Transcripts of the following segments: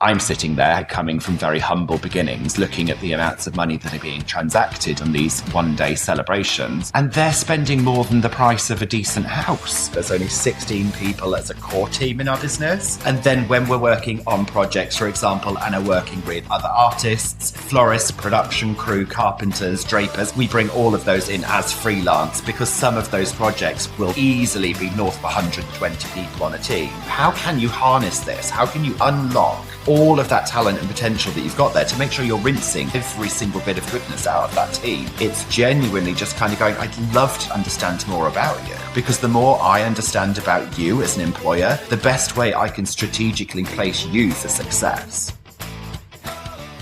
I'm sitting there coming from very humble beginnings, looking at the amounts of money that are being transacted on these one-day celebrations, and they're spending more than the price of a decent house. There's only 16 people as a core team in our business. And then when we're working on projects, for example, and are working with other artists, florists, production crew, carpenters, drapers, we bring all of those in as freelance because some of those projects will easily be north of 120 people on a team. How can you harness this? How can you unlock all of that talent and potential that you've got there to make sure you're rinsing every single bit of goodness out of that team? It's genuinely just kind of going, I'd love to understand more about you, because the more I understand about you as an employer, the best way I can strategically place you for success.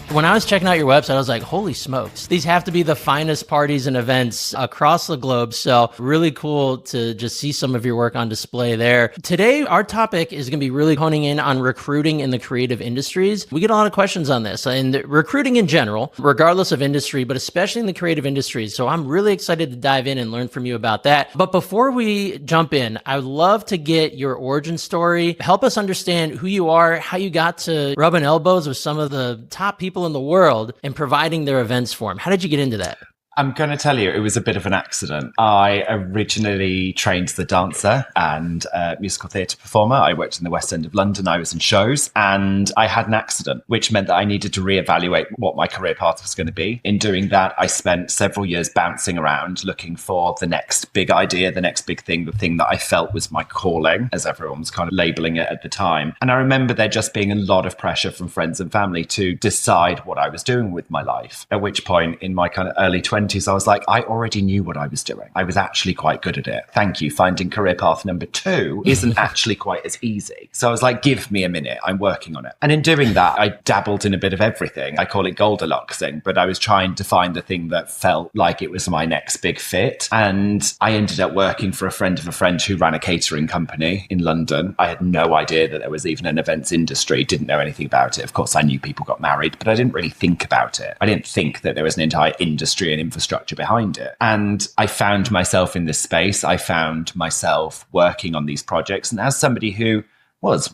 When I was checking out your website, I was like, holy smokes, these have to be the finest parties and events across the globe. So really cool to just see some of your work on display there. Today, our topic is going to be really honing in on recruiting in the creative industries. We get a lot of questions on this and recruiting in general, regardless of industry, but especially in the creative industries. So I'm really excited to dive in and learn from you about that. But before we jump in, I would love to get your origin story. Help us understand who you are, how you got to rubbing elbows with some of the top people in the world and providing their events for them. How did you get into that? I'm going to tell you, it was a bit of an accident. I originally trained as a dancer and a musical theatre performer. I worked in the West End of London. I was in shows and I had an accident, which meant that I needed to reevaluate what my career path was going to be. In doing that, I spent several years bouncing around looking for the next big idea, the next big thing, the thing that I felt was my calling, as everyone was kind of labeling it at the time. And I remember there just being a lot of pressure from friends and family to decide what I was doing with my life. At which point in my kind of early 20s, I was like, I already knew what I was doing. I was actually quite good at it. Thank you. Finding career path number 2 isn't actually quite as easy. So I was like, give me a minute. I'm working on it. And in doing that, I dabbled in a bit of everything. I call it Goldilocks-ing, but I was trying to find the thing that felt like it was my next big fit. And I ended up working for a friend of a friend who ran a catering company in London. I had no idea that there was even an events industry, didn't know anything about it. Of course, I knew people got married, but I didn't really think about it. I didn't think that there was an entire industry and infrastructure behind it. And I found myself in this space. I found myself working on these projects. And as somebody who was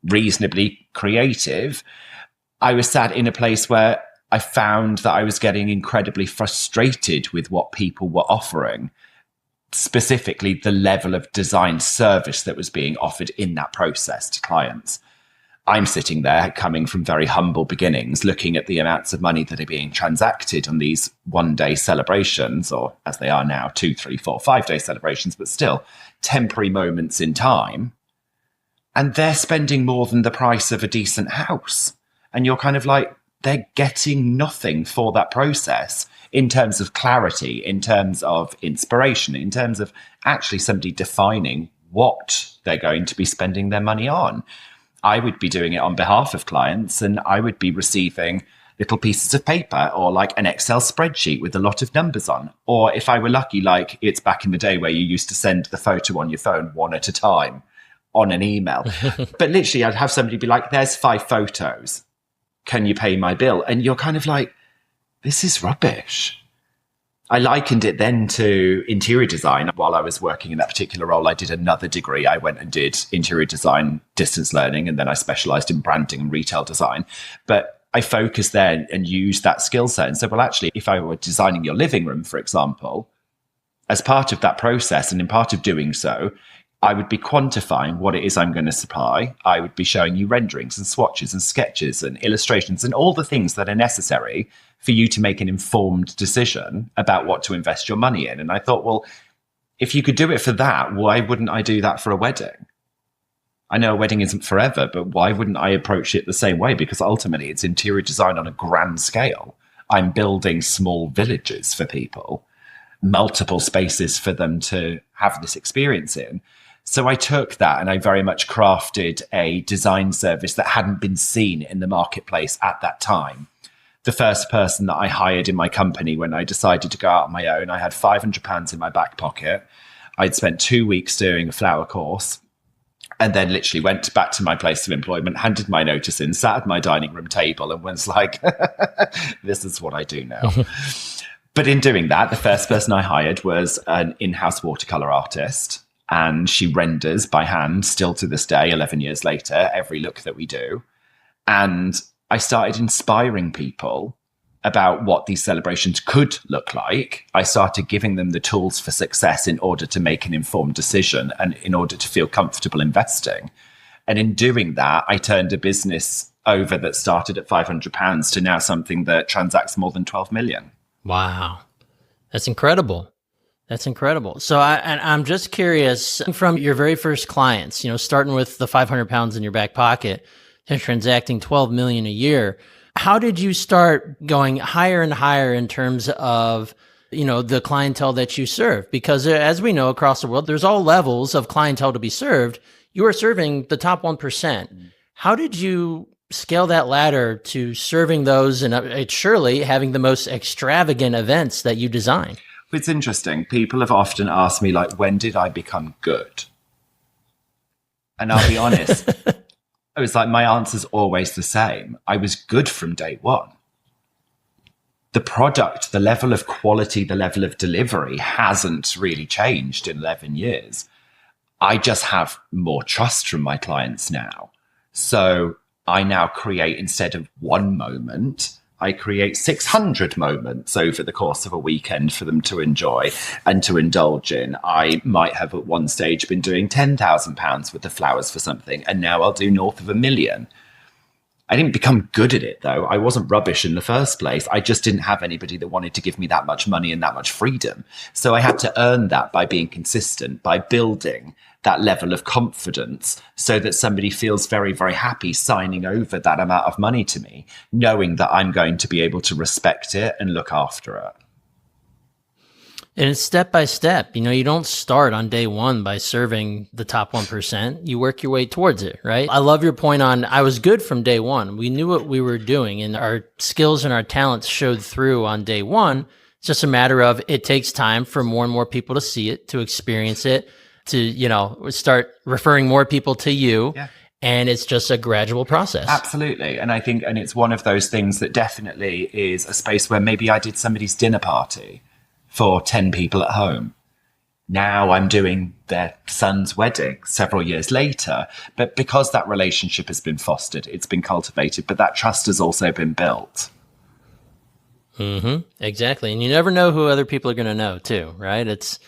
reasonably creative, I was sat in a place where I found that I was getting incredibly frustrated with what people were offering, specifically the level of design service that was being offered in that process to clients. I'm sitting there coming from very humble beginnings, looking at the amounts of money that are being transacted on these one-day celebrations, or as they are now, 2, 3, 4, 5-day celebrations, but still temporary moments in time. And they're spending more than the price of a decent house. And you're kind of like, they're getting nothing for that process in terms of clarity, in terms of inspiration, in terms of actually somebody defining what they're going to be spending their money on. I would be doing it on behalf of clients and I would be receiving little pieces of paper or like an Excel spreadsheet with a lot of numbers on. Or if I were lucky, like it's back in the day where you used to send the photo on your phone one at a time on an email. But literally I'd have somebody be like, there's 5 photos. Can you pay my bill? And you're kind of like, this is rubbish. I likened it then to interior design. While I was working in that particular role, I did another degree. I went and did interior design, distance learning, and then I specialized in branding and retail design. But I focused there and used that skill set and said, well, actually, if I were designing your living room, for example, as part of that process and in part of doing so, I would be quantifying what it is I'm going to supply. I would be showing you renderings and swatches and sketches and illustrations and all the things that are necessary for you to make an informed decision about what to invest your money in. And I thought, well, if you could do it for that, why wouldn't I do that for a wedding? I know a wedding isn't forever, but why wouldn't I approach it the same way? Because ultimately it's interior design on a grand scale. I'm building small villages for people, multiple spaces for them to have this experience in. So I took that and I very much crafted a design service that hadn't been seen in the marketplace at that time. The first person that I hired in my company when I decided to go out on my own, I had £500 in my back pocket. I'd spent 2 weeks doing a flower course and then literally went back to my place of employment, handed my notice in, sat at my dining room table and was like, this is what I do now. But in doing that, the first person I hired was an in-house watercolor artist. And she renders by hand, still to this day, 11 years later, every look that we do. And I started inspiring people about what these celebrations could look like. I started giving them the tools for success in order to make an informed decision and in order to feel comfortable investing. And in doing that, I turned a business over that started at £500 to now something that transacts more than 12 million. Wow. That's incredible. That's incredible. So I'm just curious, from your very first clients, starting with the 500 pounds in your back pocket and transacting 12 million a year, how did you start going higher and higher in terms of, the clientele that you serve? Because as we know across the world, there's all levels of clientele to be served. You are serving the top 1%. How did you scale that ladder to serving those and surely having the most extravagant events that you design? It's interesting. People have often asked me, like, when did I become good? And I'll be honest, it was like my answer's always the same. I was good from day one. The product, the level of quality, the level of delivery hasn't really changed in 11 years. I just have more trust from my clients now. So I now create, instead of one moment, I create 600 moments over the course of a weekend for them to enjoy and to indulge in. I might have at one stage been doing £10,000 worth of flowers for something, and now I'll do north of £1 million. I didn't become good at it, though. I wasn't rubbish in the first place. I just didn't have anybody that wanted to give me that much money and that much freedom. So I had to earn that by being consistent, by building that level of confidence so that somebody feels very, very happy signing over that amount of money to me, knowing that I'm going to be able to respect it and look after it. And it's step by step. You don't start on day one by serving the top 1%. You work your way towards it, right? I love your point on I was good from day one. We knew what we were doing and our skills and our talents showed through on day one. It's just a matter of it takes time for more and more people to see it, to experience it, to, start referring more people to you. Yeah. And it's just a gradual process. Absolutely. And I think, and it's one of those things that definitely is a space where maybe I did somebody's dinner party for 10 people at home. Now I'm doing their son's wedding several years later. But because that relationship has been fostered, it's been cultivated, but that trust has also been built. Mm-hmm. Exactly. And you never know who other people are going to know too, right? It's,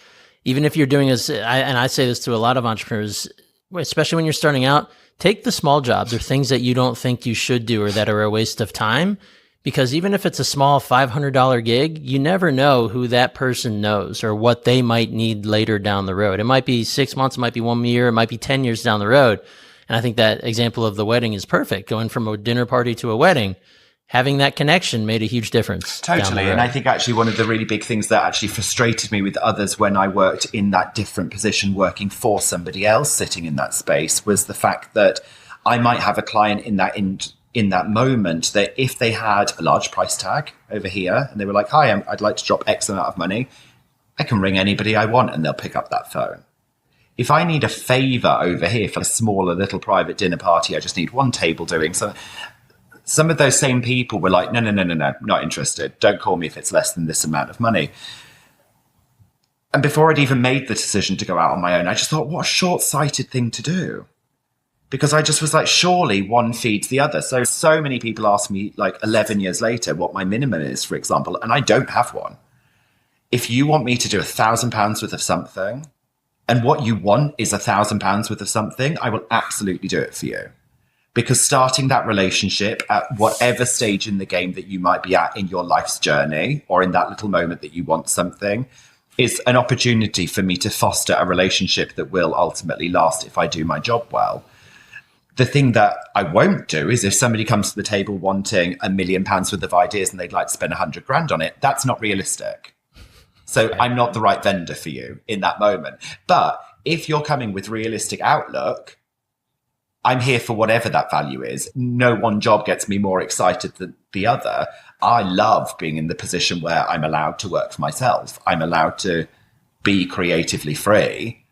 even if you're doing this, and I say this to a lot of entrepreneurs, especially when you're starting out, take the small jobs or things that you don't think you should do or that are a waste of time. Because even if it's a small $500 gig, you never know who that person knows or what they might need later down the road. It might be 6 months, it might be 1 year, it might be 10 years down the road. And I think that example of the wedding is perfect. Going from a dinner party to a wedding, having that connection made a huge difference. Totally. And I think actually one of the really big things that actually frustrated me with others when I worked in that different position, working for somebody else sitting in that space, was the fact that I might have a client in that moment that if they had a large price tag over here and they were like, hi, I'd like to drop X amount of money, I can ring anybody I want and they'll pick up that phone. If I need a favor over here for a smaller little private dinner party, I just need one table doing. So some of those same people were like, no, not interested. Don't call me if it's less than this amount of money. And before I'd even made the decision to go out on my own, I just thought, what a short-sighted thing to do. Because I just was like, surely one feeds the other. So many people ask me, like 11 years later, what my minimum is, for example, and I don't have one. If you want me to do £1,000 worth of something, and what you want is £1,000 worth of something, I will absolutely do it for you. Because starting that relationship at whatever stage in the game that you might be at in your life's journey, or in that little moment that you want something, is an opportunity for me to foster a relationship that will ultimately last if I do my job well. The thing that I won't do is if somebody comes to the table wanting £1 million worth of ideas and they'd like to spend 100 grand on it, that's not realistic. So I'm not the right vendor for you in that moment. But if you're coming with realistic outlook, I'm here for whatever that value is. No one job gets me more excited than the other. I love being in the position where I'm allowed to work for myself. I'm allowed to be creatively free.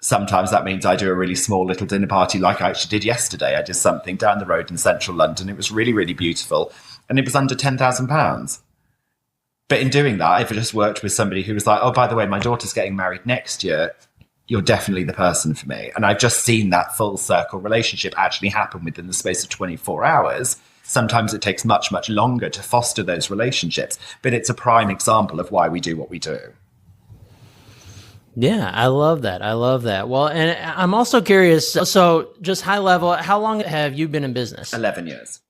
Sometimes that means I do a really small little dinner party like I actually did yesterday. I did something down the road in central London. It was really, really beautiful. And it was under £10,000. But in doing that, I've just worked with somebody who was like, oh, by the way, my daughter's getting married next year. you're definitely the person for me. And I've just seen that full circle relationship actually happen within the space of 24 hours. Sometimes it takes much, much longer to foster those relationships, but it's a prime example of why we do what we do. Yeah, I love that. I love that. Well, and I'm also curious. So just high level, how long have you been in business? 11 years.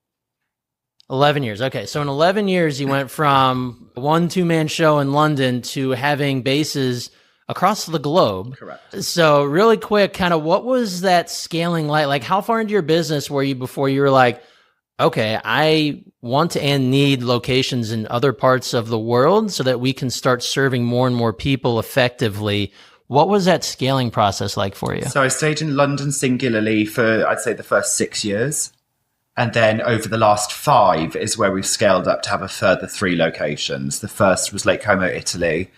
11 years. Okay. So in 11 years, you went from one two-man show in London to having bases across the globe. Correct. So really quick, kind of what was that scaling like? Like how far into your business were you before you were like, okay, I want to and need locations in other parts of the world so that we can start serving more and more people effectively. What was that scaling process like for you? So I stayed in London singularly for, I'd say, the first 6 years. And then over the last 5 is where we've scaled up to have a further 3 locations. The first was Lake Como, Italy.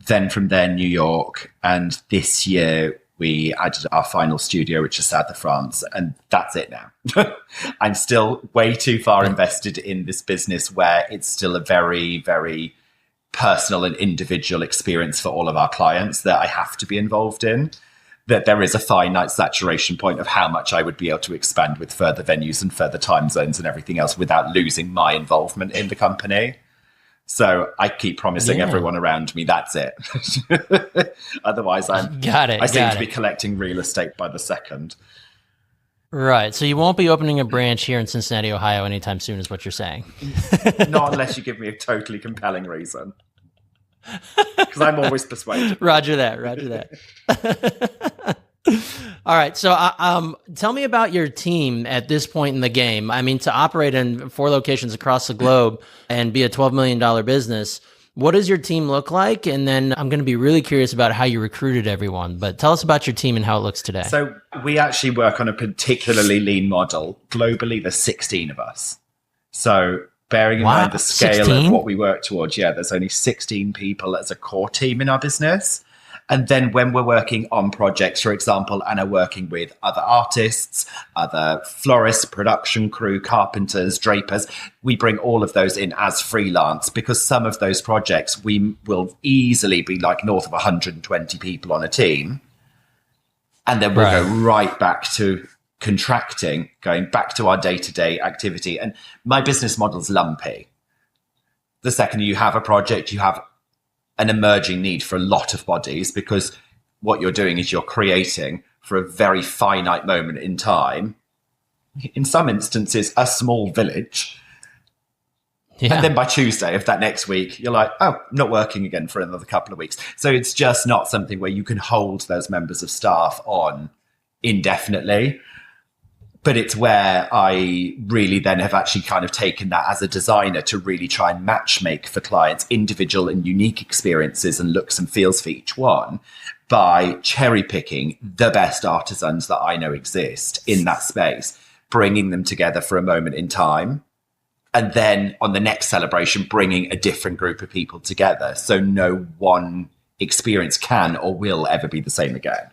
Then from there, New York. And this year, we added our final studio, which is south of France. And that's it now. I'm still way too far invested in this business where it's still a very, very personal and individual experience for all of our clients that I have to be involved in. That there is a finite saturation point of how much I would be able to expand with further venues and further time zones and everything else without losing my involvement in the company. So I keep promising everyone around me, that's it. Otherwise, I seem to be collecting real estate by the second. Right. So you won't be opening a branch here in Cincinnati, Ohio anytime soon is what you're saying. Not unless you give me a totally compelling reason. Because I'm always persuaded. Roger that. All right. So tell me about your team at this point in the game. I mean, to operate in 4 locations across the globe and be a $12 million business, what does your team look like? And then I'm going to be really curious about how you recruited everyone. But tell us about your team and how it looks today. So we actually work on a particularly lean model. Globally, there's 16 of us. So bearing in mind the scale 16? Of what we work towards, there's only 16 people as a core team in our business. And then when we're working on projects, for example, and are working with other artists, other florists, production crew, carpenters, drapers, we bring all of those in as freelance because some of those projects, we will easily be like north of 120 people on a team. And then we'll go right back to contracting, going back to our day-to-day activity. And my business model's lumpy. The second you have a project, you have an emerging need for a lot of bodies because what you're doing is you're creating for a very finite moment in time, in some instances, a small village. Yeah. And then by Tuesday of that next week, you're like, oh, not working again for another couple of weeks. So it's just not something where you can hold those members of staff on indefinitely. But it's where I really then have actually kind of taken that as a designer to really try and matchmake for clients individual and unique experiences and looks and feels for each one by cherry picking the best artisans that I know exist in that space, bringing them together for a moment in time. And then on the next celebration, bringing a different group of people together. So no one experience can or will ever be the same again.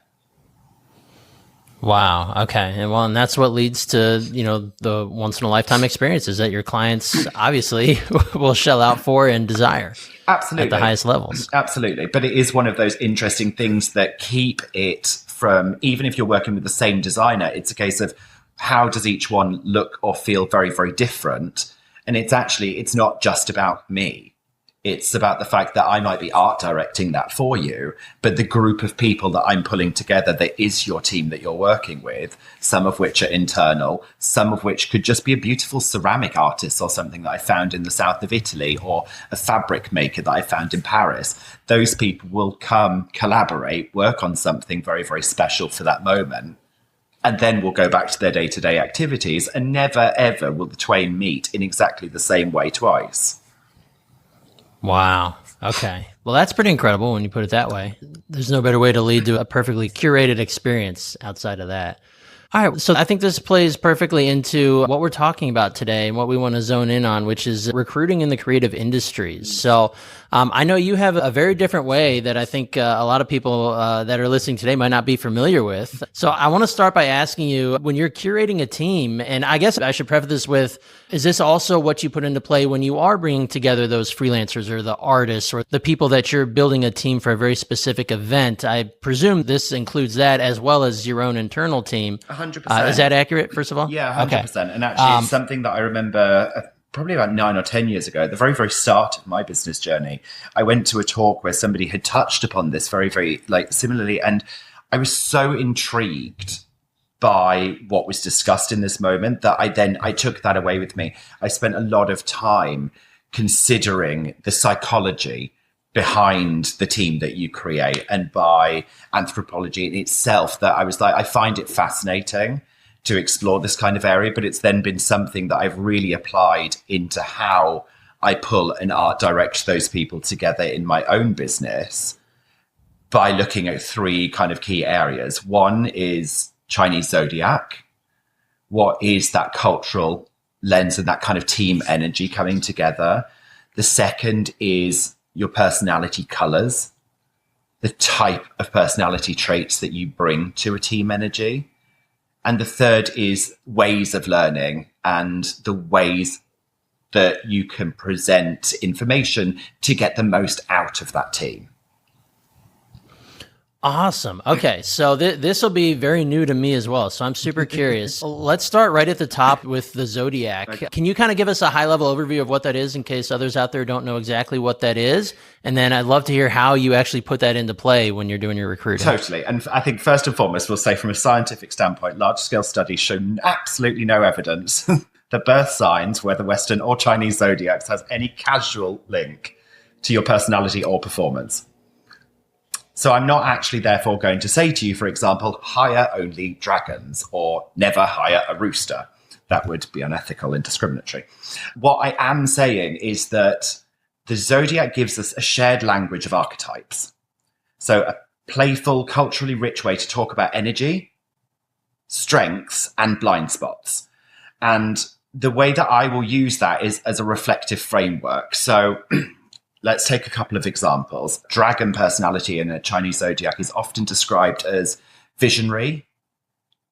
Wow. Okay. And that's what leads to, the once in a lifetime experiences that your clients obviously will shell out for and desire. Absolutely. At the highest levels. Absolutely. But it is one of those interesting things that keep it from, even if you're working with the same designer, it's a case of how does each one look or feel very, very different. And it's not just about me. It's about the fact that I might be art directing that for you, but the group of people that I'm pulling together that is your team that you're working with, some of which are internal, some of which could just be a beautiful ceramic artist or something that I found in the south of Italy or a fabric maker that I found in Paris. Those people will come, collaborate, work on something very, very special for that moment. And then we'll go back to their day-to-day activities and never, ever will the twain meet in exactly the same way twice. Wow. Okay. Well, that's pretty incredible when you put it that way. There's no better way to lead to a perfectly curated experience outside of that. All right. So I think this plays perfectly into what we're talking about today and what we want to zone in on, which is recruiting in the creative industries. So I know you have a very different way that I think a lot of people that are listening today might not be familiar with. So I want to start by asking you, when you're curating a team, and I guess I should preface this with, is this also what you put into play when you are bringing together those freelancers or the artists or the people that you're building a team for a very specific event? I presume this includes that as well as your own internal team. 100%. Is that accurate, first of all? Yeah, 100%. Okay. And actually, it's something that I remember probably about 9 or 10 years ago, at the very, very start of my business journey. I went to a talk where somebody had touched upon this very, very similarly. And I was so intrigued by what was discussed in this moment that I took that away with me. I spent a lot of time considering the psychology behind the team that you create, and by anthropology in itself, that I was like, I find it fascinating to explore this kind of area, but it's then been something that I've really applied into how I pull and art direct those people together in my own business by looking at 3 kind of key areas. One is Chinese zodiac. What is that cultural lens and that kind of team energy coming together? The second is your personality colors, the type of personality traits that you bring to a team energy. And the third is ways of learning and the ways that you can present information to get the most out of that team. Awesome. Okay. So this will be very new to me as well. So I'm super curious. Let's start right at the top with the zodiac. Okay. Can you kind of give us a high level overview of what that is in case others out there don't know exactly what that is? And then I'd love to hear how you actually put that into play when you're doing your recruiting. Totally. And I think first and foremost, we'll say from a scientific standpoint, large scale studies show absolutely no evidence that birth signs, whether Western or Chinese zodiacs, has any casual link to your personality or performance. So I'm not actually therefore going to say to you, for example, hire only dragons or never hire a rooster. That would be unethical and discriminatory. What I am saying is that the zodiac gives us a shared language of archetypes. So a playful, culturally rich way to talk about energy, strengths, and blind spots. And the way that I will use that is as a reflective framework. So let's take a couple of examples. Dragon personality in a Chinese zodiac is often described as visionary,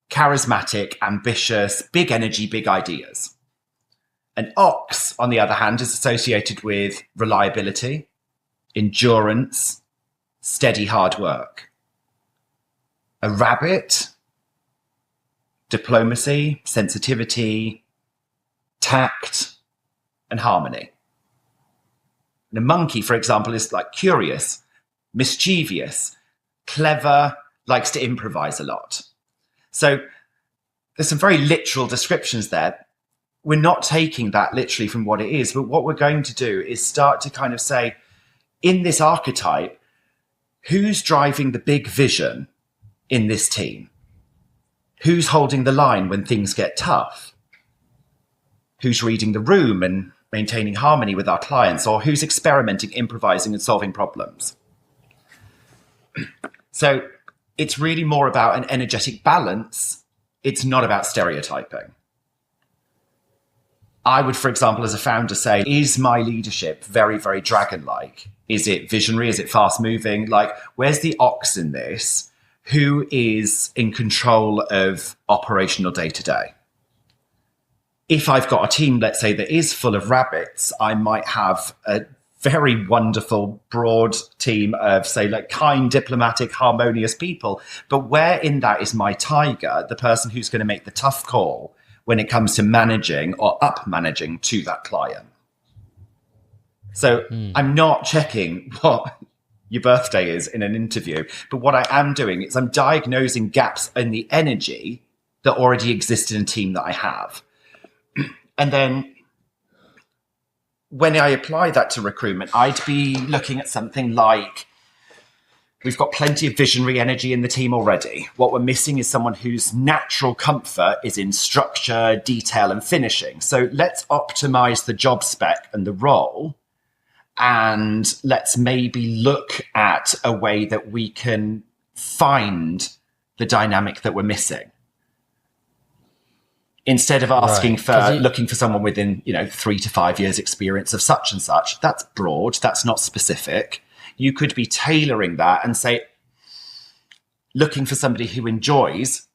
charismatic, ambitious, big energy, big ideas. An ox, on the other hand, is associated with reliability, endurance, steady hard work. A rabbit, diplomacy, sensitivity, tact, and harmony. And a monkey, for example, is like curious, mischievous, clever, likes to improvise a lot. So there's some very literal descriptions there. We're not taking that literally from what it is, but what we're going to do is start to kind of say, in this archetype, who's driving the big vision in this team? Who's holding the line when things get tough? Who's reading the room and maintaining harmony with our clients, or who's experimenting, improvising, and solving problems? So it's really more about an energetic balance. It's not about stereotyping. I would, for example, as a founder say, is my leadership very, very dragon-like? Is it visionary? Is it fast-moving? Like, where's the ox in this? Who is in control of operational day-to-day? If I've got a team, let's say, that is full of rabbits, I might have a very wonderful, broad team of, say, like kind, diplomatic, harmonious people. But where in that is my tiger, the person who's going to make the tough call when it comes to managing or up managing to that client? So I'm not checking what your birthday is in an interview, but what I am doing is I'm diagnosing gaps in the energy that already exists in a team that I have. And then when I apply that to recruitment, I'd be looking at something like, we've got plenty of visionary energy in the team already. What we're missing is someone whose natural comfort is in structure, detail, and finishing. So let's optimize the job spec and the role, and let's maybe look at a way that we can find the dynamic that we're missing. Instead of asking Right. for looking for someone within, 3 to 5 years experience of such and such, that's broad, that's not specific. You could be tailoring that and say, looking for somebody who enjoys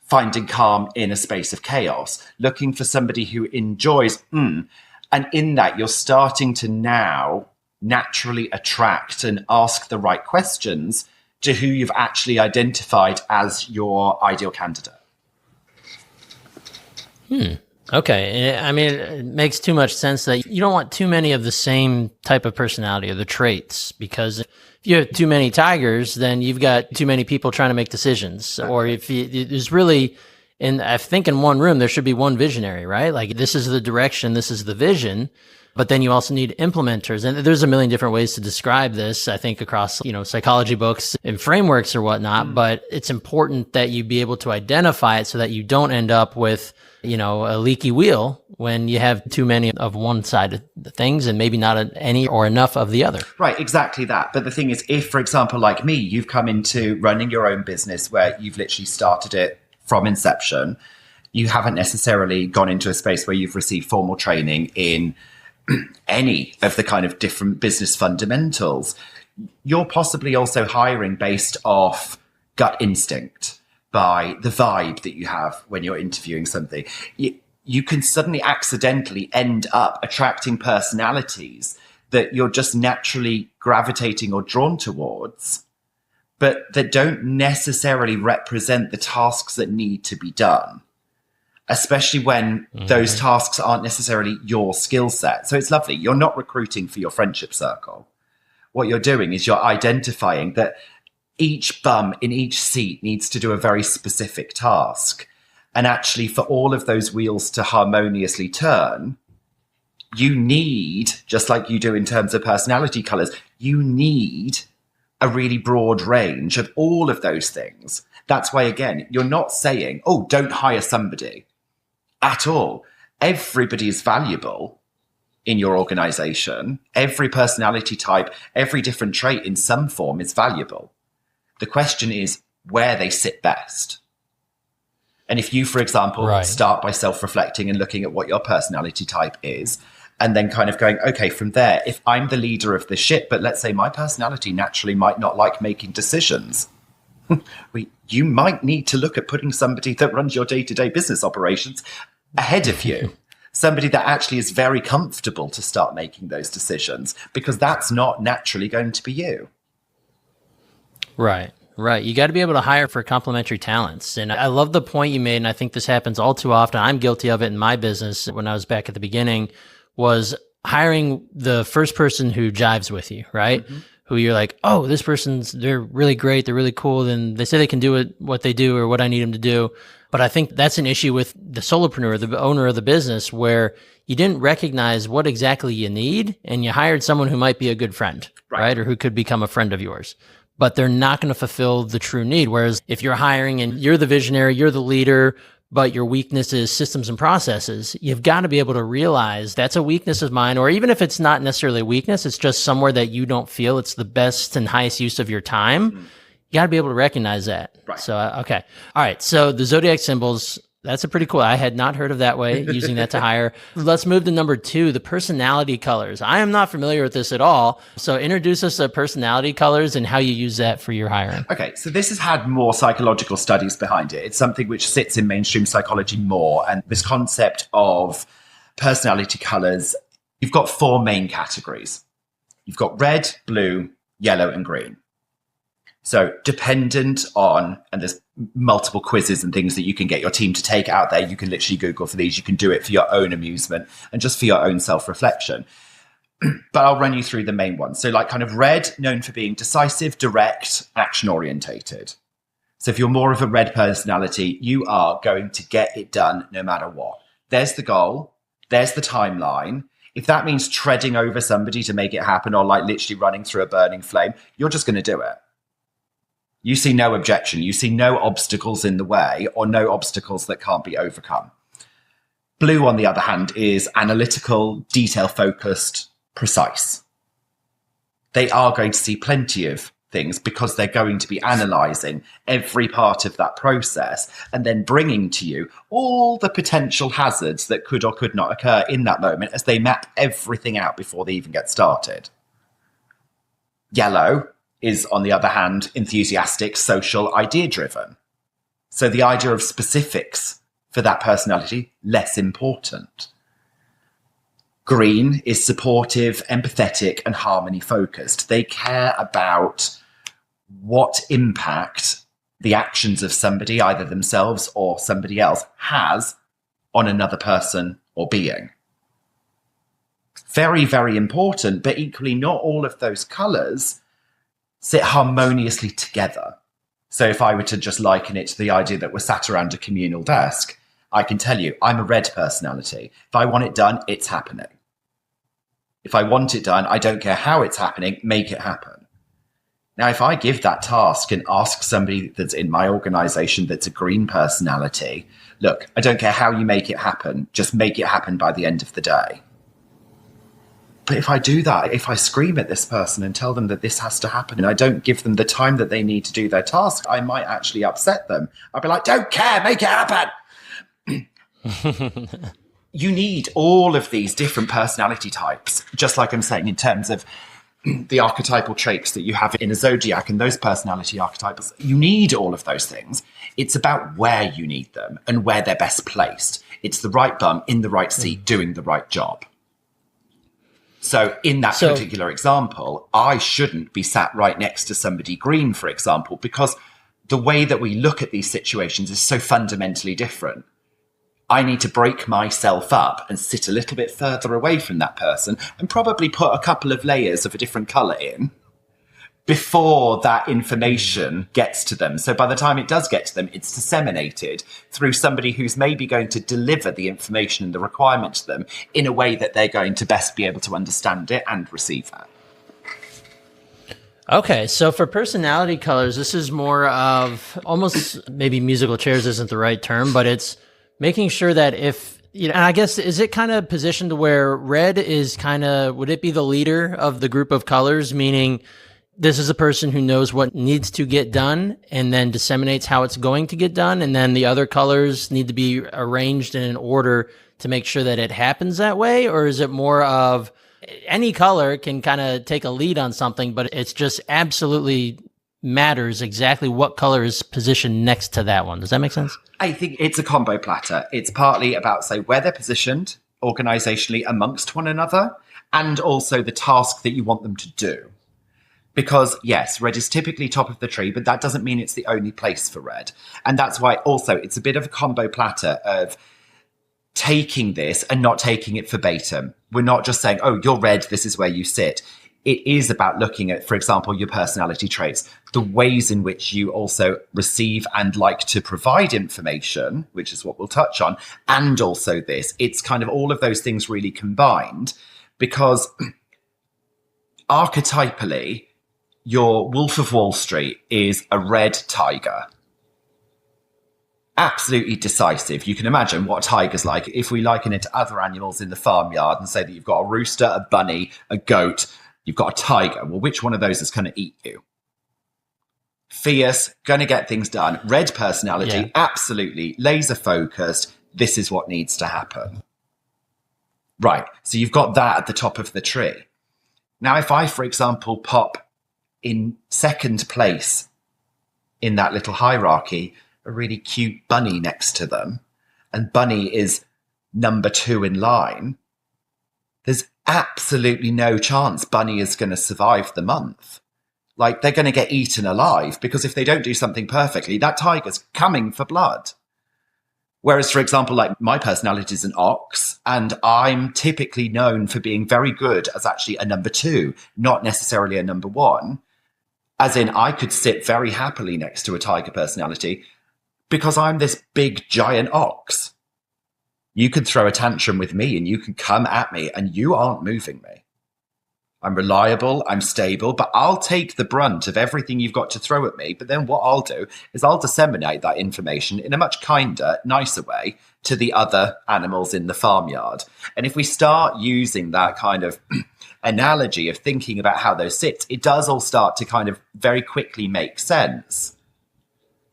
finding calm in a space of chaos, looking for somebody who enjoys, and in that you're starting to now naturally attract and ask the right questions to who you've actually identified as your ideal candidate. Okay. I mean, it makes too much sense that you don't want too many of the same type of personality or the traits, because if you have too many tigers, then you've got too many people trying to make decisions. Or if there's really, I think in one room, there should be one visionary, right? Like, this is the direction, this is the vision. But then you also need implementers. And there's a million different ways to describe this, I think, across, psychology books and frameworks or whatnot. But it's important that you be able to identify it so that you don't end up with, a leaky wheel when you have too many of one side of the things and maybe not any or enough of the other. Right, exactly that. But the thing is, if, for example, like me, you've come into running your own business where you've literally started it from inception, you haven't necessarily gone into a space where you've received formal training in any of the kind of different business fundamentals, you're possibly also hiring based off gut instinct, by the vibe that you have when you're interviewing something. You can suddenly accidentally end up attracting personalities that you're just naturally gravitating or drawn towards, but that don't necessarily represent the tasks that need to be done, especially when those tasks aren't necessarily your skill set. So it's lovely. You're not recruiting for your friendship circle. What you're doing is you're identifying that each bum in each seat needs to do a very specific task. And actually, for all of those wheels to harmoniously turn, you need, just like you do in terms of personality colors, you need a really broad range of all of those things. That's why, again, you're not saying, oh, don't hire somebody at all. Everybody is valuable in your organization. Every personality type, every different trait in some form is valuable. The question is where they sit best. And if you, for example, start by self-reflecting and looking at what your personality type is, and then kind of going, okay, from there, if I'm the leader of the ship, but let's say my personality naturally might not like making decisions, you might need to look at putting somebody that runs your day-to-day business operations ahead of you. Somebody that actually is very comfortable to start making those decisions, because that's not naturally going to be you. Right. You got to be able to hire for complementary talents. And I love the point you made, and I think this happens all too often. I'm guilty of it in my business when I was back at the beginning, was hiring the first person who jives with you, right? Mm-hmm. Who you're like, oh, this they're really great, they're really cool, and they say they can do what they do or what I need them to do. But I think that's an issue with the solopreneur, the owner of the business, where you didn't recognize what exactly you need, and you hired someone who might be a good friend, right? Or who could become a friend of yours. But they're not going to fulfill the true need. Whereas if you're hiring and you're the visionary, you're the leader, but your weakness is systems and processes, you've got to be able to realize that's a weakness of mine. Or even if it's not necessarily a weakness, it's just somewhere that you don't feel it's the best and highest use of your time. You got to be able to recognize that. Right. So, okay. All right. So the zodiac symbols, that's a pretty cool. I had not heard of that way, using that to hire. Let's move to number 2, the personality colors. I am not familiar with this at all. So introduce us to personality colors and how you use that for your hiring. Okay, so this has had more psychological studies behind it. It's something which sits in mainstream psychology more. And this concept of personality colors, you've got 4 main categories. You've got red, blue, yellow, and green. So dependent on, and there's multiple quizzes and things that you can get your team to take out there. You can literally Google for these. You can do it for your own amusement and just for your own self-reflection. But I'll run you through the main ones. So like kind of red, known for being decisive, direct, action-orientated. So if you're more of a red personality, you are going to get it done no matter what. There's the goal. There's the timeline. If that means treading over somebody to make it happen, or like literally running through a burning flame, you're just going to do it. You see no objection. You see no obstacles in the way, or no obstacles that can't be overcome. Blue, on the other hand, is analytical, detail-focused, precise. They are going to see plenty of things because they're going to be analysing every part of that process and then bringing to you all the potential hazards that could or could not occur in that moment as they map everything out before they even get started. Yellow is, on the other hand, enthusiastic, social, idea-driven. So the idea of specifics for that personality, less important. Green is supportive, empathetic, and harmony-focused. They care about what impact the actions of somebody, either themselves or somebody else, has on another person or being. Very, very important, but equally not all of those colours sit harmoniously together. So if I were to just liken it to the idea that we're sat around a communal desk, I can tell you, I'm a red personality. If I want it done, it's happening. If I want it done, I don't care how it's happening, make it happen. Now, if I give that task and ask somebody that's in my organization that's a green personality, look, I don't care how you make it happen, just make it happen by the end of the day. But if I do that, if I scream at this person and tell them that this has to happen and I don't give them the time that they need to do their task, I might actually upset them. I'd be like, don't care, make it happen. You need all of these different personality types, just like I'm saying, in terms of the archetypal traits that you have in a zodiac and those personality archetypes. You need all of those things. It's about where you need them and where they're best placed. It's the right bum in the right seat doing the right job. So in that particular example, I shouldn't be sat right next to somebody green, for example, because the way that we look at these situations is so fundamentally different. I need to break myself up and sit a little bit further away from that person and probably put a couple of layers of a different colour in before that information gets to them. So by the time it does get to them, it's disseminated through somebody who's maybe going to deliver the information and the requirement to them in a way that they're going to best be able to understand it and receive that. Okay, so for personality colors, this is more of almost, maybe musical chairs isn't the right term, but it's making sure that if, you know, and I guess, is it kind of positioned to where red is kind of, would it be the leader of the group of colors, meaning this is a person who knows what needs to get done and then disseminates how it's going to get done, and then the other colors need to be arranged in an order to make sure that it happens that way? Or is it more of any color can kind of take a lead on something, but it's just absolutely matters exactly what color is positioned next to that one? Does that make sense? I think it's a combo platter. It's partly about, say, where they're positioned organizationally amongst one another, and also the task that you want them to do. Because yes, red is typically top of the tree, but that doesn't mean it's the only place for red. And that's why also it's a bit of a combo platter of taking this and not taking it verbatim. We're not just saying, oh, you're red, this is where you sit. It is about looking at, for example, your personality traits, the ways in which you also receive and like to provide information, which is what we'll touch on, and also this. It's kind of all of those things really combined, because archetypally, your Wolf of Wall Street is a red tiger. Absolutely decisive. You can imagine what a tiger's like if we liken it to other animals in the farmyard and say that you've got a rooster, a bunny, a goat, you've got a tiger. Well, which one of those is going to eat you? Fierce, going to get things done. Red personality, absolutely laser focused. This is what needs to happen. Right. So you've got that at the top of the tree. Now, if I, for example, pop in second place in that little hierarchy a really cute bunny next to them, and bunny is number 2 in line, there's absolutely no chance bunny is going to survive the month. Like, they're going to get eaten alive, because if they don't do something perfectly, that tiger's coming for blood. Whereas, for example, like my personality is an ox, and I'm typically known for being very good as actually a number 2, not necessarily a number 1. As in, I could sit very happily next to a tiger personality because I'm this big, giant ox. You could throw a tantrum with me and you can come at me and you aren't moving me. I'm reliable, I'm stable, but I'll take the brunt of everything you've got to throw at me. But then what I'll do is I'll disseminate that information in a much kinder, nicer way to the other animals in the farmyard. And if we start using that kind of analogy of thinking about how those sit, it does all start to kind of very quickly make sense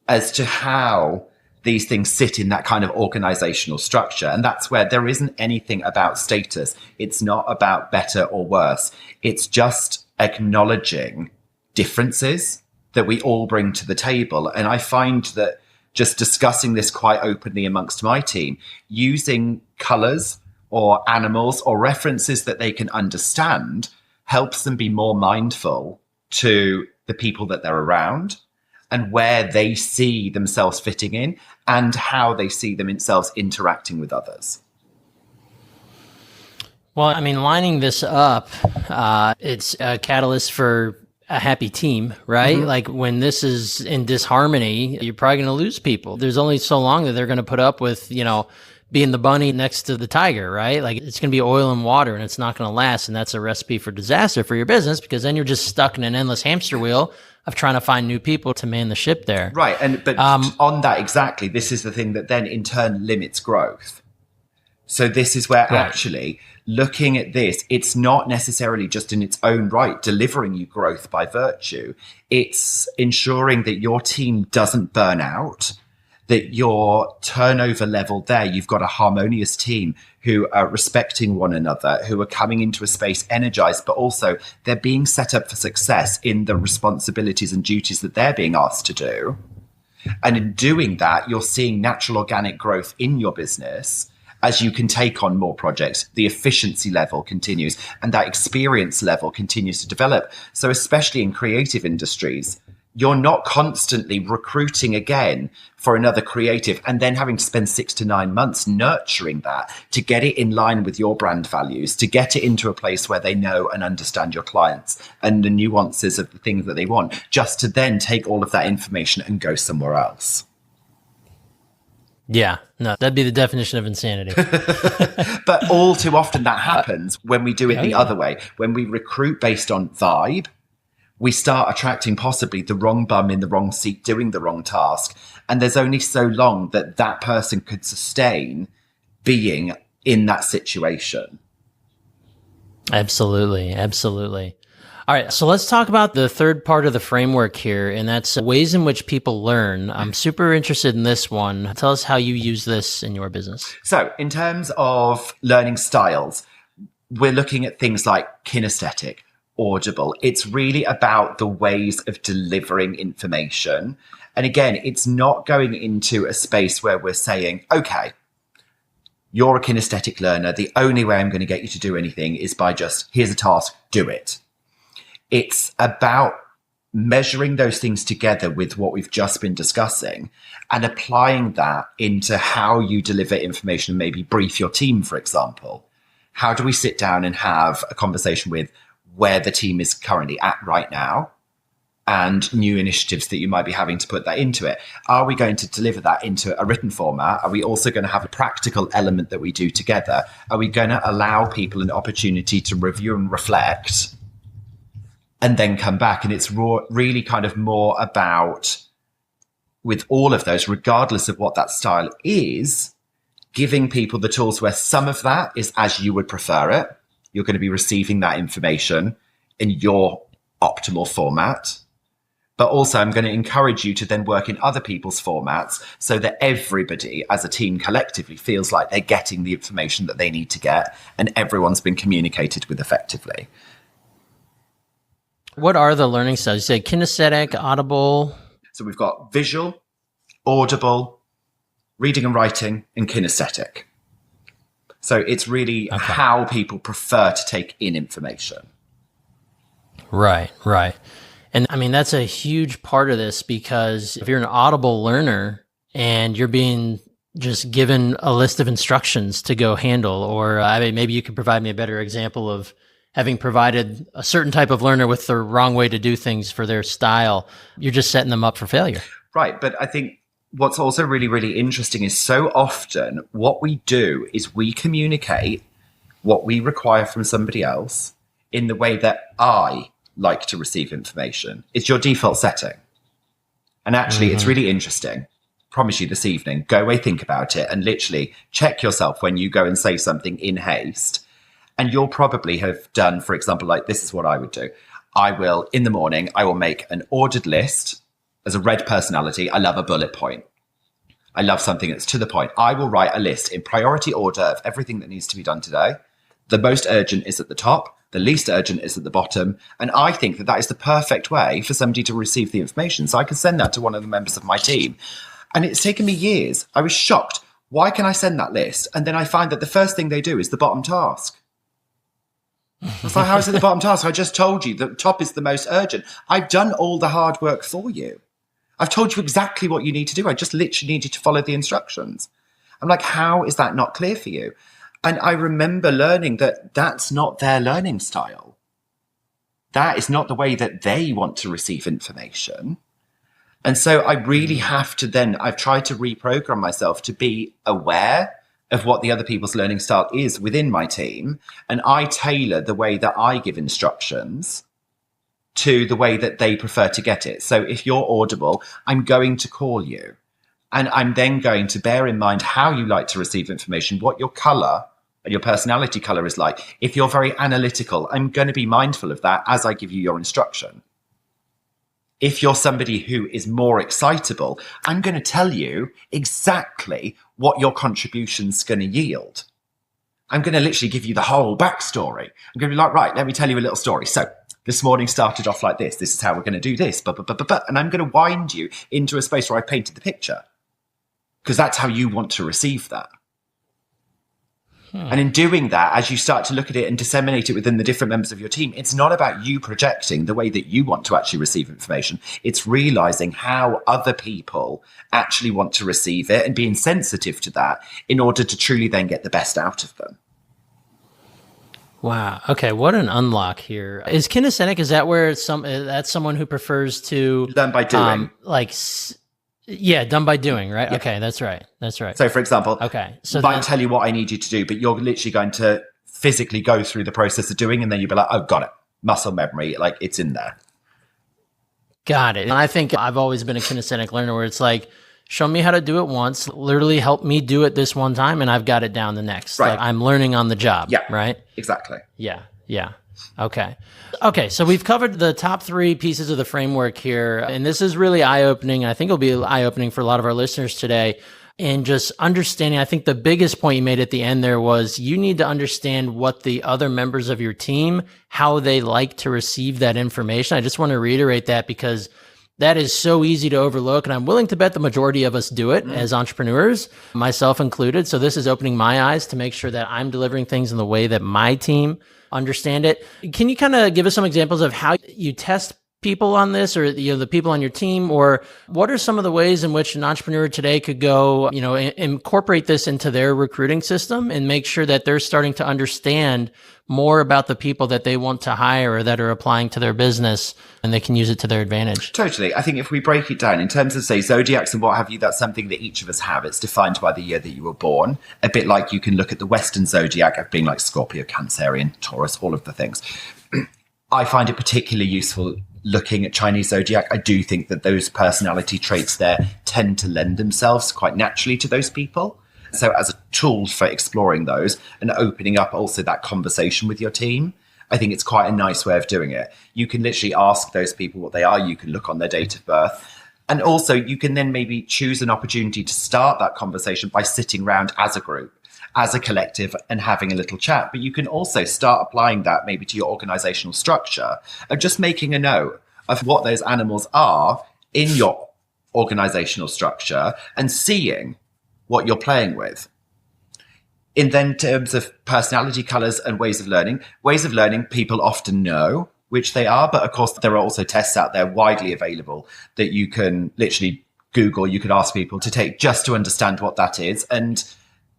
as to how these things sit in that kind of organizational structure. And that's where there isn't anything about status. It's not about better or worse. It's just acknowledging differences that we all bring to the table. And I find that just discussing this quite openly amongst my team, using colors or animals or references that they can understand helps them be more mindful to the people that they're around and where they see themselves fitting in and how they see themselves interacting with others. Well, I mean, lining this up, it's a catalyst for a happy team, right? Mm-hmm. Like when this is in disharmony, you're probably going to lose people. There's only so long that they're going to put up with, being the bunny next to the tiger, right? Like it's going to be oil and water and it's not going to last. And that's a recipe for disaster for your business because then you're just stuck in an endless hamster wheel of trying to find new people to man the ship there. Right. But on that, exactly, this is the thing that then in turn limits growth. So this is where actually looking at this, it's not necessarily just in its own right delivering you growth by virtue. It's ensuring that your team doesn't burn out, that your turnover level there, you've got a harmonious team who are respecting one another, who are coming into a space energized, but also they're being set up for success in the responsibilities and duties that they're being asked to do. And in doing that, you're seeing natural organic growth in your business. As you can take on more projects, the efficiency level continues and that experience level continues to develop. So especially in creative industries, you're not constantly recruiting again for another creative and then having to spend 6 to 9 months nurturing that to get it in line with your brand values, to get it into a place where they know and understand your clients and the nuances of the things that they want, just to then take all of that information and go somewhere else. Yeah, no, that'd be the definition of insanity. But all too often that happens when we do it the other way. When we recruit based on vibe, we start attracting possibly the wrong bum in the wrong seat doing the wrong task. And there's only so long that that person could sustain being in that situation. Absolutely. Absolutely. All right. So let's talk about the third part of the framework here, and that's ways in which people learn. I'm super interested in this one. Tell us how you use this in your business. So in terms of learning styles, we're looking at things like kinesthetic, audible. It's really about the ways of delivering information. And again, it's not going into a space where we're saying, okay, you're a kinesthetic learner. The only way I'm going to get you to do anything is by just, here's a task, do it. It's about measuring those things together with what we've just been discussing and applying that into how you deliver information and maybe brief your team, for example. How do we sit down and have a conversation with where the team is currently at right now and new initiatives that you might be having to put that into it? Are we going to deliver that into a written format? Are we also going to have a practical element that we do together? Are we going to allow people an opportunity to review and reflect and then come back? And it's really kind of more about, with all of those, regardless of what that style is, giving people the tools where some of that is as you would prefer it. You're going to be receiving that information in your optimal format. But also I'm going to encourage you to then work in other people's formats so that everybody as a team collectively feels like they're getting the information that they need to get and everyone's been communicated with effectively. What are the learning styles? You say kinesthetic, audible. So we've got visual, audible, reading and writing, and kinesthetic. So it's really how people prefer to take in information. Right, right. And I mean, that's a huge part of this because if you're an audible learner and you're being just given a list of instructions to go handle, or I mean, maybe you could provide me a better example of having provided a certain type of learner with the wrong way to do things for their style, you're just setting them up for failure. Right. But I think what's also really, really interesting is so often what we do is we communicate what we require from somebody else in the way that I like to receive information. It's your default setting. And actually, it's really interesting. Promise you this evening, go away, think about it, and literally check yourself when you go and say something in haste. And you'll probably have done, for example, like this is what I would do. I will, in the morning, I will make an ordered list. As a red personality, I love a bullet point. I love something that's to the point. I will write a list in priority order of everything that needs to be done today. The most urgent is at the top. The least urgent is at the bottom. And I think that that is the perfect way for somebody to receive the information. So I can send that to one of the members of my team. And it's taken me years. I was shocked. Why can I send that list? And then I find that the first thing they do is the bottom task. I was like, how is it the bottom task? I just told you the top is the most urgent. I've done all the hard work for you. I've told you exactly what you need to do. I just literally need you to follow the instructions. I'm like, how is that not clear for you? And I remember learning that that's not their learning style. That is not the way that they want to receive information. And so I really have to then, I've tried to reprogram myself to be aware of what the other people's learning style is within my team. And I tailor the way that I give instructions to the way that they prefer to get it. So if you're audible, I'm going to call you. And I'm then going to bear in mind how you like to receive information, what your color and your personality color is like. If you're very analytical, I'm going to be mindful of that as I give you your instruction. If you're somebody who is more excitable, I'm going to tell you exactly what your contribution's going to yield. I'm going to literally give you the whole backstory. I'm going to be like, right, let me tell you a little story. So this morning started off like this. This is how we're going to do this. And I'm going to wind you into a space where I painted the picture. Because that's how you want to receive that. And in doing that, as you start to look at it and disseminate it within the different members of your team, it's not about you projecting the way that you want to actually receive information. It's realizing how other people actually want to receive it and being sensitive to that in order to truly then get the best out of them. Wow. Okay. What an unlock here. Is kinesthetic, is that where that's someone who prefers to learn by doing? Yeah, done by doing, right? Yeah. Okay, that's right. That's right. So, for example, so I might tell you what I need you to do, but you're literally going to physically go through the process of doing, and then you'll be like, oh, got it. Muscle memory, like it's in there. Got it. And I think I've always been a kinesthetic learner where it's like, show me how to do it once, literally help me do it this one time, and I've got it down the next. Right. Like I'm learning on the job, yeah, right? Exactly. Yeah. Okay, so we've covered the top 3 pieces of the framework here, and this is really eye-opening. I think it'll be eye-opening for a lot of our listeners today. And just understanding, I think the biggest point you made at the end there was you need to understand what the other members of your team, how they like to receive that information. I just want to reiterate that because that is so easy to overlook. And I'm willing to bet the majority of us do it as entrepreneurs, myself included. So this is opening my eyes to make sure that I'm delivering things in the way that my team understand it. Can you kind of give us some examples of how you test people on this, or the people on your team, or what are some of the ways in which an entrepreneur today could go, incorporate this into their recruiting system and make sure that they're starting to understand more about the people that they want to hire or that are applying to their business, and they can use it to their advantage? Totally. I think if we break it down in terms of, say, zodiacs and what have you, that's something that each of us have. It's defined by the year that you were born. A bit like you can look at the Western zodiac of being like Scorpio, Cancerian, Taurus, all of the things. I find it particularly useful looking at Chinese zodiac. I do think that those personality traits there tend to lend themselves quite naturally to those people. So as a tool for exploring those and opening up also that conversation with your team, I think it's quite a nice way of doing it. You can literally ask those people what they are. You can look on their date of birth. And also you can then maybe choose an opportunity to start that conversation by sitting around as a group, as a collective, and having a little chat. But you can also start applying that maybe to your organizational structure of just making a note of what those animals are in your organizational structure and seeing what you're playing with. In then terms of personality colors and ways of learning, people often know which they are, but of course there are also tests out there widely available that you can literally Google. You could ask people to take just to understand what that is. And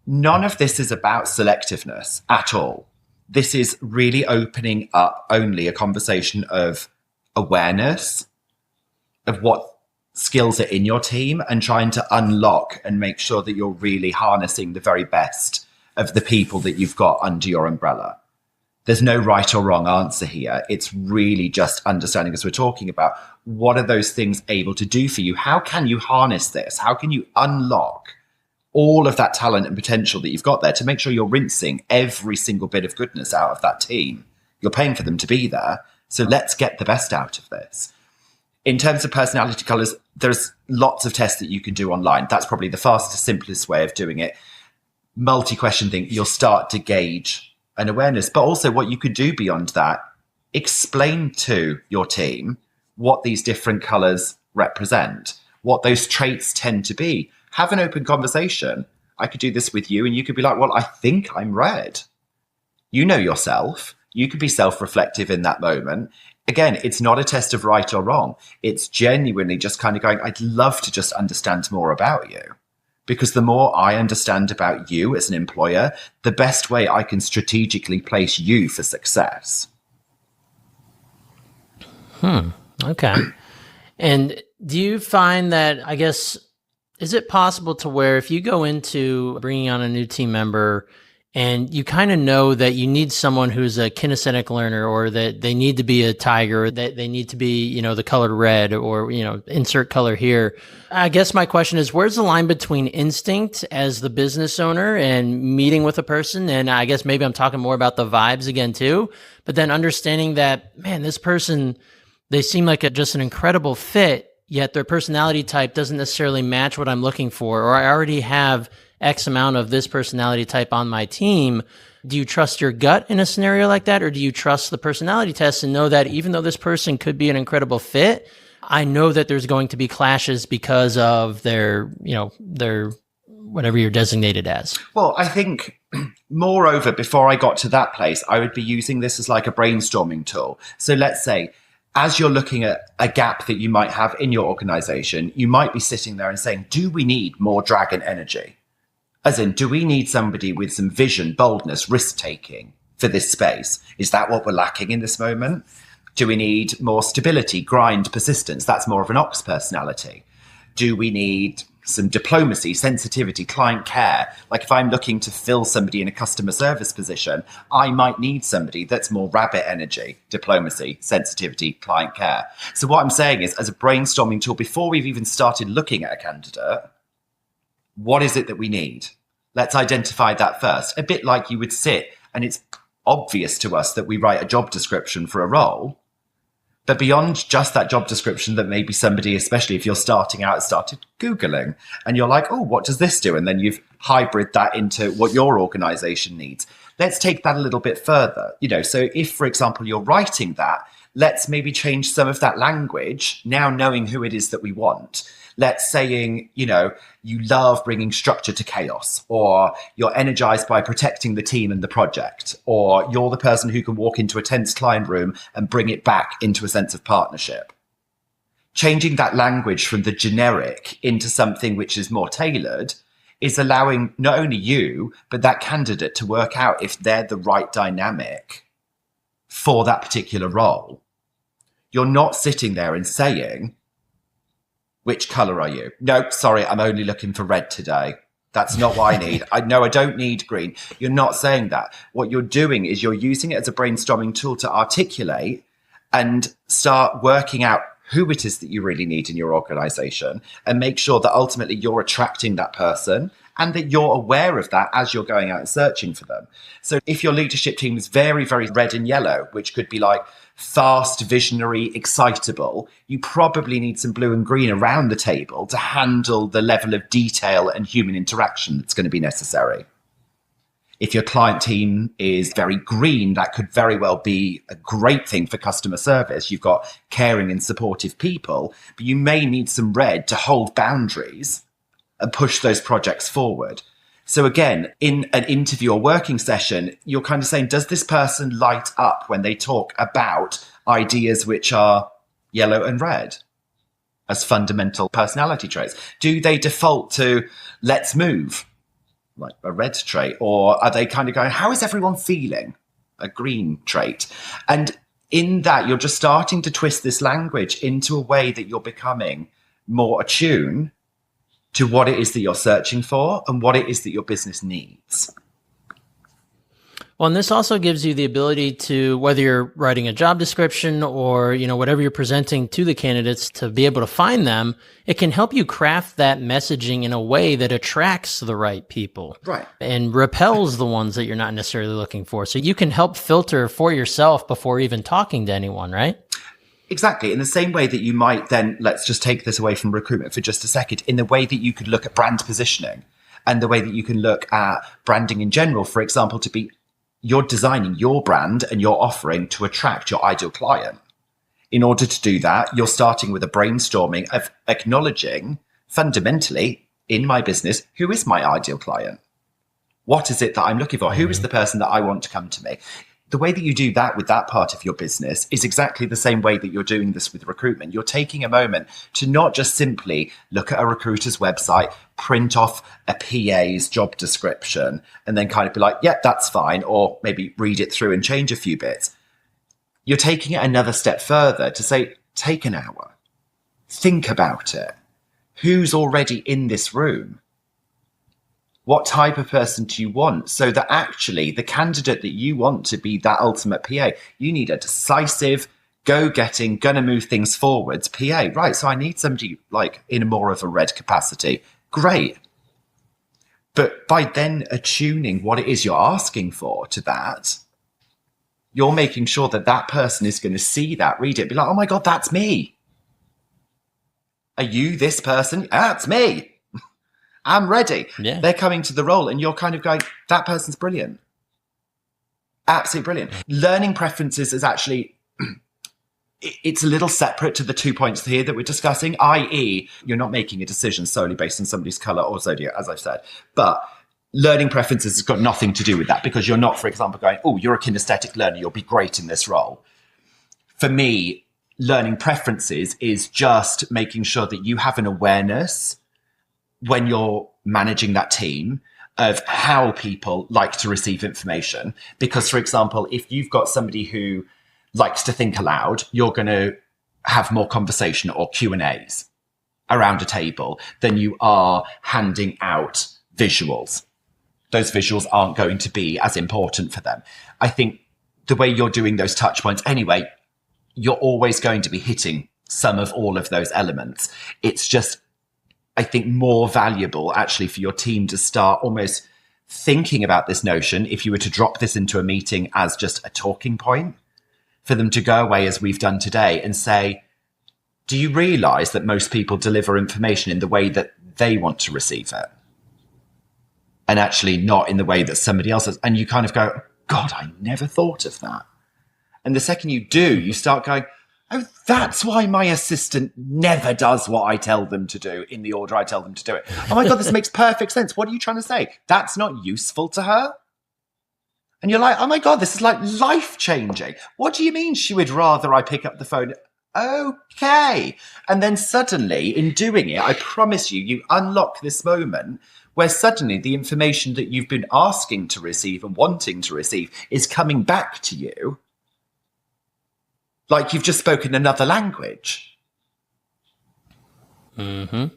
none of this is about selectiveness at all. This is really opening up only a conversation of awareness of what skills are in your team and trying to unlock and make sure that you're really harnessing the very best of the people that you've got under your umbrella. There's no right or wrong answer here. It's really just understanding, as we're talking about, what are those things able to do for you? How can you harness this? How can you unlock all of that talent and potential that you've got there to make sure you're rinsing every single bit of goodness out of that team? You're paying for them to be there. So let's get the best out of this. In terms of personality colors, there's lots of tests that you can do online. That's probably the fastest, simplest way of doing it. Multi-question thing, you'll start to gauge an awareness, but also what you could do beyond that, explain to your team what these different colors represent, what those traits tend to be. Have an open conversation. I could do this with you, and you could be like, well, I think I'm red. You know yourself. You could be self-reflective in that moment. Again, it's not a test of right or wrong. It's genuinely just kind of going, I'd love to just understand more about you. Because the more I understand about you as an employer, the best way I can strategically place you for success. Okay. And do you find that, I guess, is it possible to where if you go into bringing on a new team member and you kind of know that you need someone who's a kinesthetic learner, or that they need to be a tiger, or that they need to be, the color red, or, insert color here. I guess my question is, where's the line between instinct as the business owner and meeting with a person? And I guess maybe I'm talking more about the vibes again too, but then understanding that, man, this person, they seem like just an incredible fit, yet their personality type doesn't necessarily match what I'm looking for, or I already have X amount of this personality type on my team. Do you trust your gut in a scenario like that? Or do you trust the personality test and know that even though this person could be an incredible fit, I know that there's going to be clashes because of their whatever you're designated as? Well, I think moreover, before I got to that place, I would be using this as like a brainstorming tool. So let's say, as you're looking at a gap that you might have in your organization, you might be sitting there and saying, do we need more dragon energy? As in, do we need somebody with some vision, boldness, risk-taking for this space? Is that what we're lacking in this moment? Do we need more stability, grind, persistence? That's more of an ox personality. Do we need some diplomacy, sensitivity, client care? Like if I'm looking to fill somebody in a customer service position, I might need somebody that's more rabbit energy, diplomacy, sensitivity, client care. So what I'm saying is, as a brainstorming tool, before we've even started looking at a candidate, what is it that we need? Let's identify that first. A bit like you would sit, and it's obvious to us that we write a job description for a role, but beyond just that job description, that maybe somebody, especially if you're starting out, started Googling, and you're like, oh, what does this do? And then you've hybrid that into what your organization needs. Let's take that a little bit further. So if, for example, you're writing that, let's maybe change some of that language, now knowing who it is that we want. Let's saying, you love bringing structure to chaos, or you're energized by protecting the team and the project, or you're the person who can walk into a tense client room and bring it back into a sense of partnership. Changing that language from the generic into something which is more tailored is allowing not only you, but that candidate to work out if they're the right dynamic for that particular role. You're not sitting there and saying, which color are you? No, sorry, I'm only looking for red today. That's not what I need. I don't need green. You're not saying that. What you're doing is you're using it as a brainstorming tool to articulate and start working out who it is that you really need in your organization, and make sure that ultimately you're attracting that person and that you're aware of that as you're going out and searching for them. So if your leadership team is very, very red and yellow, which could be like fast, visionary, excitable, you probably need some blue and green around the table to handle the level of detail and human interaction that's going to be necessary. If your client team is very green, that could very well be a great thing for customer service. You've got caring and supportive people, but you may need some red to hold boundaries and push those projects forward. So again, in an interview or working session, you're kind of saying, does this person light up when they talk about ideas which are yellow and red as fundamental personality traits? Do they default to let's move, like a red trait? Or are they kind of going, how is everyone feeling? A green trait. And in that, you're just starting to twist this language into a way that you're becoming more attuned to what it is that you're searching for and what it is that your business needs. Well, and this also gives you the ability to, whether you're writing a job description or, whatever you're presenting to the candidates, to be able to find them, it can help you craft that messaging in a way that attracts the right people. Right. And repels the ones that you're not necessarily looking for. So you can help filter for yourself before even talking to anyone, right? Exactly. In the same way that you might then, let's just take this away from recruitment for just a second, in the way that you could look at brand positioning and the way that you can look at branding in general, for example, you're designing your brand and your offering to attract your ideal client. In order to do that, you're starting with a brainstorming of acknowledging fundamentally in my business, who is my ideal client? What is it that I'm looking for? Who is the person that I want to come to me? The way that you do that with that part of your business is exactly the same way that you're doing this with recruitment. You're taking a moment to not just simply look at a recruiter's website, print off a PA's job description, and then kind of be like, yeah, that's fine. Or maybe read it through and change a few bits. You're taking it another step further to say, take an hour, think about it. Who's already in this room? What type of person do you want? So that actually the candidate that you want to be that ultimate PA, you need a decisive, go-getting, gonna move things forwards PA. Right, so I need somebody like in more of a red capacity. Great. But by then attuning what it is you're asking for to that, you're making sure that that person is going to see that, read it, be like, oh my God, that's me. Are you this person? That's me. I'm ready. Yeah. They're coming to the role and you're kind of going, that person's brilliant. Absolutely brilliant. Learning preferences is actually, it's a little separate to the 2 points here that we're discussing, i.e. you're not making a decision solely based on somebody's color or zodiac, as I've said. But learning preferences has got nothing to do with that because you're not, for example, going, oh, you're a kinesthetic learner, you'll be great in this role. For me, learning preferences is just making sure that you have an awareness when you're managing that team of how people like to receive information. Because, for example, if you've got somebody who likes to think aloud, you're going to have more conversation or Q&As around a table than you are handing out visuals. Those visuals aren't going to be as important for them. I think the way you're doing those touch points anyway, you're always going to be hitting some of all of those elements. It's just, I think, more valuable actually for your team to start almost thinking about this notion, if you were to drop this into a meeting as just a talking point, for them to go away as we've done today and say, do you realize that most people deliver information in the way that they want to receive it? And actually not in the way that somebody else does. And you kind of go, God, I never thought of that. And the second you do, you start going, oh, that's why my assistant never does what I tell them to do in the order I tell them to do it. Oh my God, this makes perfect sense. What are you trying to say? That's not useful to her? And you're like, oh my God, this is like life-changing. What do you mean she would rather I pick up the phone? Okay. And then suddenly in doing it, I promise you, you unlock this moment where suddenly the information that you've been asking to receive and wanting to receive is coming back to you like you've just spoken another language. Mm-hmm.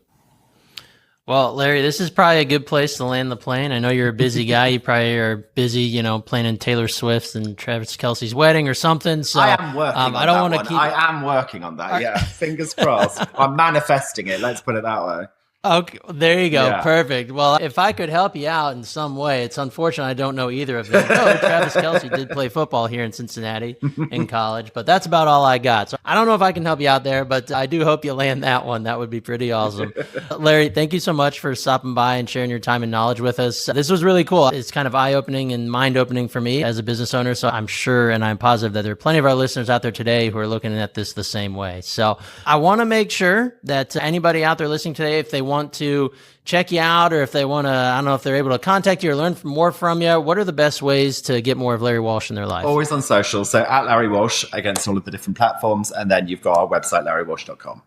Well, Larry, this is probably a good place to land the plane. I know you're a busy guy. You probably are busy, planning Taylor Swift's and Travis Kelce's wedding or something. So I am working on I don't that want to one. keep. I am working on that. Yeah, fingers crossed. I'm manifesting it. Let's put it that way. Okay, there you go. Yeah. Perfect. Well, if I could help you out in some way, it's unfortunate I don't know either of them. Oh, Travis Kelce did play football here in Cincinnati in college, but that's about all I got. So I don't know if I can help you out there, but I do hope you land that one. That would be pretty awesome. Larry, thank you so much for stopping by and sharing your time and knowledge with us. This was really cool. It's kind of eye-opening and mind-opening for me as a business owner. So I'm sure and I'm positive that there are plenty of our listeners out there today who are looking at this the same way. So I want to make sure that anybody out there listening today, if they want to check you out or if they want to, I don't know if they're able to contact you or learn more from you, what are the best ways to get more of Larry Walshe in their life? Always on social. So at Larry Walshe against all of the different platforms. And then you've got our website, larrywalshe.com.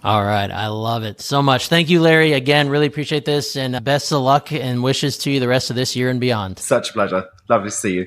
All right. I love it so much. Thank you, Larry. Again, really appreciate this and best of luck and wishes to you the rest of this year and beyond. Such a pleasure. Lovely to see you.